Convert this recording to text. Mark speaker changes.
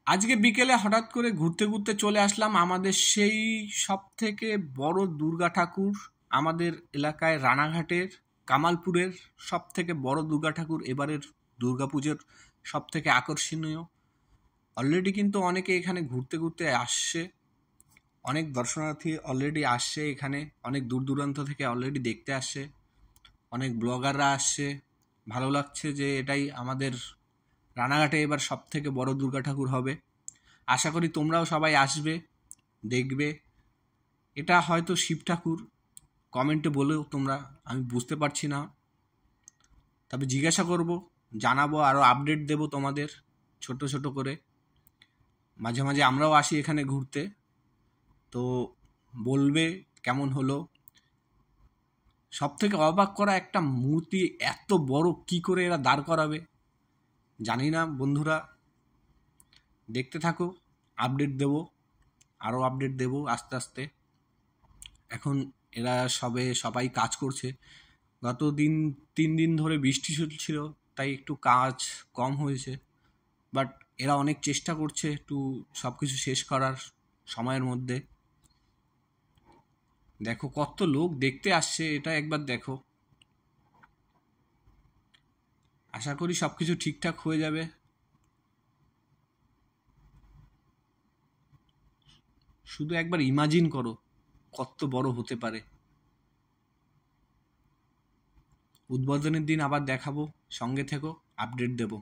Speaker 1: আজকে বিকেলে হঠাৎ করে ঘুরতে ঘুরতে চলে আসলাম আমাদের সেই সব থেকে বড় দুর্গা ঠাকুর, আমাদের এলাকায় রানাঘাটের কামালপুরের সব থেকে বড় দুর্গা ঠাকুর এবারের দুর্গাপুজোর সব থেকে আকর্ষণীয়। অলরেডি কিন্তু অনেকে এখানে ঘুরতে ঘুরতে আসছে, অনেক দর্শনার্থী অলরেডি আসছে এখানে, অনেক দূর দূরান্ত থেকে অলরেডি দেখতে আসছে, অনেক ব্লগাররা আসছে। ভালো লাগছে যে এটাই আমাদের রানাঘাটে এবার সব থেকে বড় দুর্গা ঠাকুর হবে। আশা করি তোমরাও সবাই আসবে, দেখবে। এটা হয়তো শিব ঠাকুর, কমেন্টে বলেও তোমরা, আমি বুঝতে পারছি না, তবে জিজ্ঞাসা করব, জানাবো, আরও আপডেট দেব তোমাদের ছোট ছোট করে। মাঝে মাঝে আমরাও আসি এখানে ঘুরতে, তো বলবে কেমন হলো। সব থেকে অবাক করা একটা মূর্তি এত বড় কি করে এরা দাঁড় করাবে জানি না। বন্ধুরা দেখতে থাকো, আপডেট দেব, আরও আপডেট দেব আস্তে আস্তে। এখন এরা সবাই কাজ করছে। গত 3 দিন ধরে বৃষ্টি ছিল, তাই একটু কাজ কম হয়েছে, বাট এরা অনেক চেষ্টা করছে একটু সব কিছু শেষ করার সময়ের মধ্যে। দেখো কত লোক দেখতে আসছে, এটা একবার দেখো। আশা করি সব কিছু ঠিকঠাক হয়ে যাবে। শুধু একবার ইমাজিন করো কত বড় হতে পারে। উদ্বোধনের দিন আবার দেখাবো, সঙ্গে থেকো, আপডেট দেবো।